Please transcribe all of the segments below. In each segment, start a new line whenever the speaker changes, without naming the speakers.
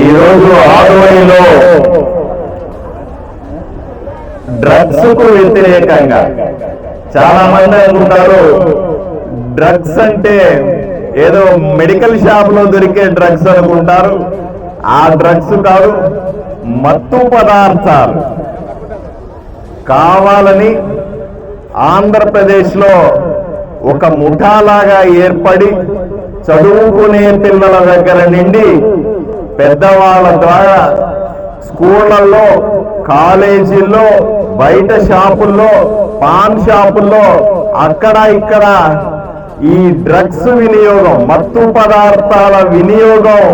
ఈరోజు ఆదోనిలో డ్రగ్స్ కు వ్యతిరేకంగా చాలా మంది అనుకుంటారు డ్రగ్స్ అంటే ఏదో మెడికల్ షాప్ లో దొరికే డ్రగ్స్ అనుకుంటారు. ఆ డ్రగ్స్ కాదు, మత్తు పదార్థాలు కావాలని ఆంధ్రప్రదేశ్లో ఒక ముఠాలాగా ఏర్పడి చదువుకునే పిల్లల దగ్గర నుండి పెద్దవాళ్ళ ద్వారా స్కూళ్లలో, కాలేజీల్లో, బయట షాపుల్లో, పాన్ షాపుల్లో అక్కడ ఇక్కడ ఈ డ్రగ్స్ వినియోగం, మత్తు పదార్థాల వినియోగం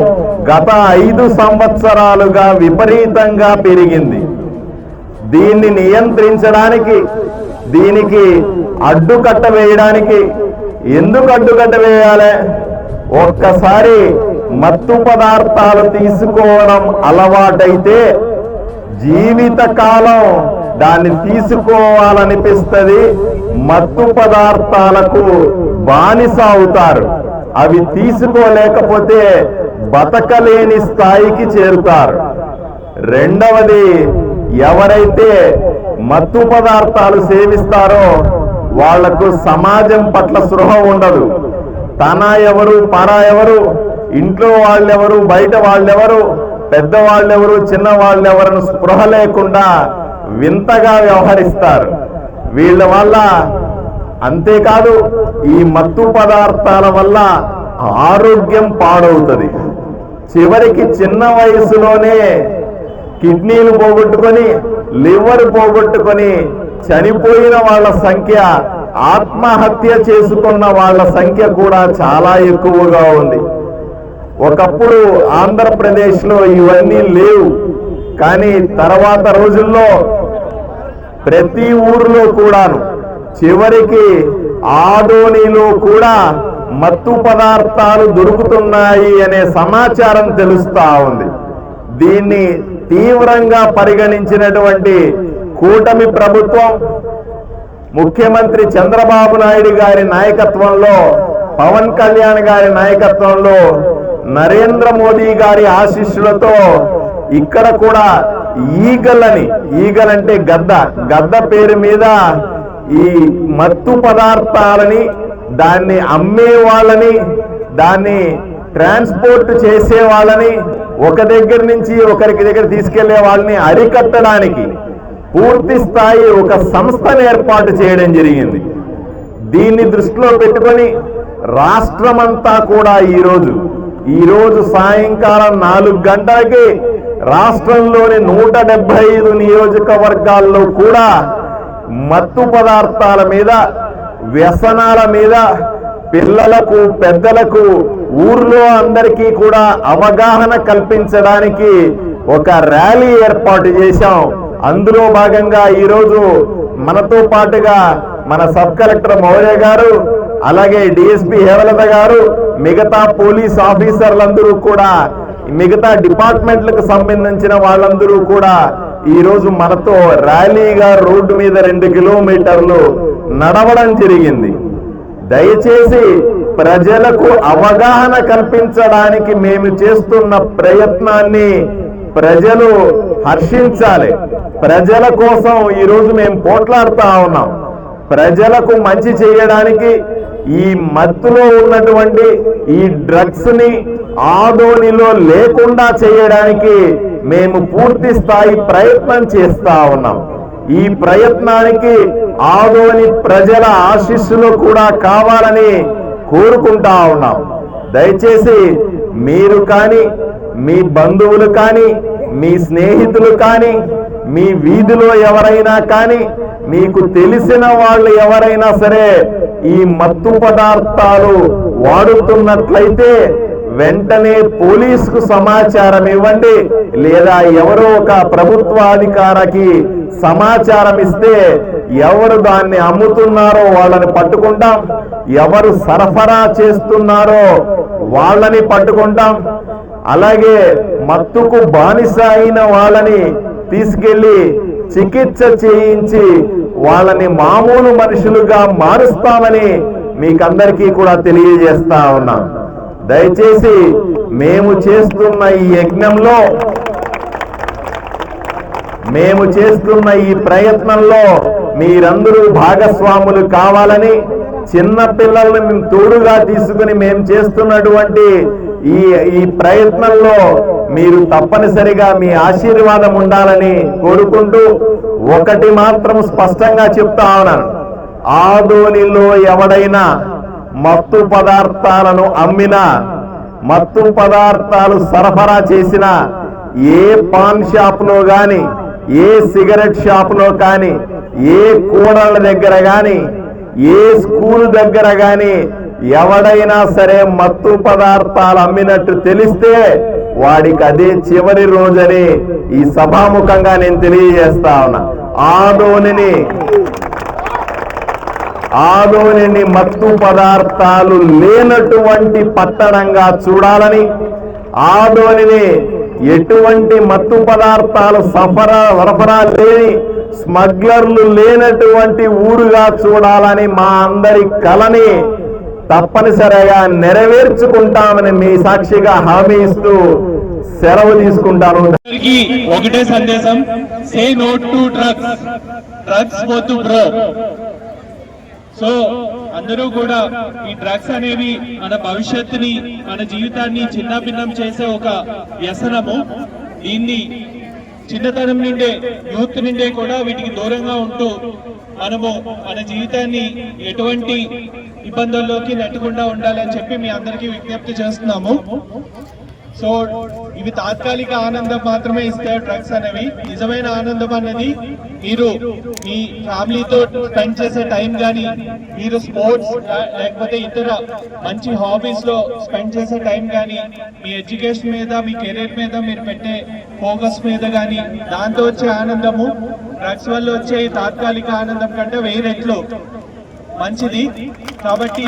గత 5 సంవత్సరాలుగా విపరీతంగా పెరిగింది. దీన్ని నియంత్రించడానికి, దీనికి అడ్డుకట్ట వేయడానికి, ఎందుకు అడ్డుకట్ట వేయాలి? ఒక్కసారి మత్తు పదార్థాలు తీసుకోవడం అలవాటైతే జీవితకాలం దాన్ని తీసుకోవాలనిపిస్తుంది. మత్తు పదార్థాలకు బానిస అవుతారు. అవి తీసుకోలేకపోతే బతకలేని స్థాయికి చేరుతారు. రెండవది, ఎవరైతే మత్తు పదార్థాలు సేవిస్తారో వాళ్లకు సమాజం పట్ల స్పృహ ఉండదు. తన ఎవరు, పరా ఎవరు, ఇంట్లో వాళ్ళెవరు, బయట వాళ్ళెవరు, పెద్దవాళ్ళెవరు, చిన్నవాళ్ళెవరను స్పృహ లేకుండా వింతగా వ్యవహరిస్తారు. వీళ్ళ వల్ల అంతేకాదు, ఈ మత్తు పదార్థాల వల్ల ఆరోగ్యం పాడవుతుంది. చివరికి చిన్న వయసులోనే కిడ్నీలు పోగొట్టుకొని, లివర్ పోగొట్టుకొని చనిపోయిన వాళ్ళ సంఖ్య, ఆత్మహత్య చేసుకున్న వాళ్ళ సంఖ్య కూడా చాలా ఎక్కువగా ఉంది. ఒకప్పుడు ఆంధ్రప్రదేశ్లో ఇవన్నీ లేవు, కానీ తర్వాత రోజుల్లో ప్రతి ఊరిలో కూడాను, చివరికి ఆదోనిలో కూడా మత్తు పదార్థాలు దొరుకుతున్నాయి అనే సమాచారం తెలుస్తా ఉంది. దీన్ని తీవ్రంగా పరిగణించినటువంటి కూటమి ప్రభుత్వం, ముఖ్యమంత్రి చంద్రబాబు నాయుడు గారి నాయకత్వంలో, పవన్ కళ్యాణ్ గారి నాయకత్వంలో, నరేంద్ర మోదీ గారి ఆశీస్సులతో ఇక్కడ కూడా ఈగలంటే గద్ద పేరు మీద ఈ మత్తు పదార్థాలని, దాన్ని అమ్మే వాళ్ళని, దాన్ని ట్రాన్స్పోర్ట్ చేసే వాళ్ళని, ఒక దగ్గర నుంచి ఒకరికి దగ్గర తీసుకెళ్లే వాళ్ళని అరికట్టడానికి పూర్తి స్థాయి ఒక సంస్థను ఏర్పాటు చేయడం జరిగింది. దీన్ని దృష్టిలో పెట్టుకొని రాష్ట్రమంతా కూడా ఈరోజు సాయంకాలం 4 గంటలకి రాష్ట్రంలోని 175 నియోజకవర్గాల్లో కూడా మత్తు పదార్థాల మీద, వ్యసనాల మీద పిల్లలకు, పెద్దలకు, ఊర్లో అందరికీ కూడా అవగాహన కల్పించడానికి ఒక ర్యాలీ ఏర్పాటు చేశాం. అందులో భాగంగా ఈరోజు మనతో పాటుగా మన సబ్ కలెక్టర్ మౌర్య గారు, అలాగే డిఎస్పీ హేమలత గారు, మిగతా పోలీస్ ఆఫీసర్లందరూ కూడా, మిగతా డిపార్ట్మెంట్లకు సంబంధించిన వాళ్ళందరూ కూడా ఈరోజు మనతో ర్యాలీగా రోడ్డు మీద 2 కిలోమీటర్లు నడవడం జరిగింది. దయచేసి ప్రజలకు అవగాహన కల్పించడానికి మేము చేస్తున్న ప్రయత్నాన్ని ప్రజలు హర్షించాలి. ప్రజల కోసం ఈరోజు మేము పోట్లాడుతూ ఉన్నాం. ప్రజలకు మంచి చేయడానికి, ఈ మత్తులో ఉన్నటువంటి ఈ డ్రగ్స్ ని ఆదోనిలో లేకుండా చేయడానికి మేము పూర్తి స్థాయి ప్రయత్నం చేస్తా ఉన్నాం. ఈ ప్రయత్నానికి ఆదోని ప్రజల ఆశీస్సులు కూడా కావాలని కోరుకుంటా ఉన్నాం. దయచేసి మీరు కానీ, మీ బంధువులు కానీ, మీ స్నేహితులు కానీ, మీ వీధిలో ఎవరైనా కానీ, మీకు తెలిసిన వాళ్ళు ఎవరైనా సరే ఈ మత్తు పదార్థాలు వాడుతున్నట్లయితే వెంటనే పోలీసుకు సమాచారం ఇవ్వండి. లేదా ఎవరో ఒక ప్రభుత్వాధికారికి సమాచారం ఇస్తే ఎవరు దాన్ని అమ్ముతున్నారో వాళ్ళని పట్టుకుంటాం, ఎవరు సరఫరా చేస్తున్నారో వాళ్ళని పట్టుకుంటాం. అలాగే మత్తుకు బానిస అయిన వాళ్ళని తీసుకెళ్లి చికిత్స చేయించి వాళ్ళని మామూలు మనుషులుగా మారుస్తామని మీకందరికీ కూడా తెలియజేస్తా ఉన్నాం. దయచేసి మేము చేస్తున్న ఈ యజ్ఞంలో, మేము చేస్తున్న ఈ ప్రయత్నంలో మీరందరూ భాగస్వాములు కావాలని, చిన్న పిల్లల్ని మేము తోడుగా తీసుకుని మేము చేస్తున్నటువంటి ఈ ప్రయత్నంలో మీరు తప్పనిసరిగా మీ ఆశీర్వాదం ఉండాలని కోరుకుంటూ ఒకటి మాత్రం స్పష్టంగా చెప్తా ఉన్నాను. ఆదోనిలో ఎవడైనా మత్తు పదార్థాలను అమ్మినా, మత్తు పదార్థాలు సరఫరా చేసిన ఏ పాన్ షాప్ లో గాని, ఏ సిగరెట్ షాప్ లో కానీ, ఏ కూడళ్ళ దగ్గర గాని, ఏ స్కూల్ దగ్గర గాని ఎవడైనా సరే మత్తు పదార్థాలు అమ్మినట్టు తెలిస్తే వాడికి అదే చివరి రోజని ఈ సభాముఖంగా నేను తెలియజేస్తా ఉన్నా. ఆదోనిని మత్తు పదార్థాలు లేనటువంటి పట్టణంగా చూడాలని, ఆదోనిని ఎటువంటి మత్తు పదార్థాలు సరఫరా లేని, స్మగ్లర్లు లేనటువంటి ఊరుగా చూడాలని మా అందరి కలని తప్పనిసరిగా నెరవేర్చుకుంటామని మీ సాక్షిగా హామీ ఇస్తూ సెలవు తీసుకుంటాను.
ఒకటే సందేశం, say no to drugs, drugs వద్దు బ్రో. సో అందరూ కూడా ఈ డ్రగ్స్ అనేవి మన భవిష్యత్తుని, మన జీవితాన్ని చిన్నభిన్నం చేసే ఒక వ్యసనము. దీన్ని చిన్నతనం నుండే, యూత్ నుండే కూడా వీటికి దూరంగా ఉంటూ మనము మన జీవితాన్ని ఎటువంటి ఇబ్బందుల్లోకి నెట్టకుండా ఉండాలని చెప్పి మీ అందరికీ విజ్ఞప్తి చేస్తున్నాము. సో ఇవి తాత్కాలిక ఆనందం మాత్రమే ఇస్తాయి డ్రగ్స్ అనేవి. నిజమైన ఆనందం అన్నది మీరు మీ ఫ్యామిలీతో స్పెండ్ చేసే టైం కానీ, మీరు స్పోర్ట్స్ లేకపోతే ఇతర మంచి హాబీస్ లో స్పెండ్ చేసే టైం కానీ, మీ ఎడ్యుకేషన్ మీద, మీ కెరీర్ మీద మీరు పెట్టే ఫోకస్ మీద కానీ, దాంతో వచ్చే ఆనందము డ్రగ్స్ వల్ల వచ్చే తాత్కాలిక ఆనందం కంటే 1000 రెట్లు మంచిది. కాబట్టి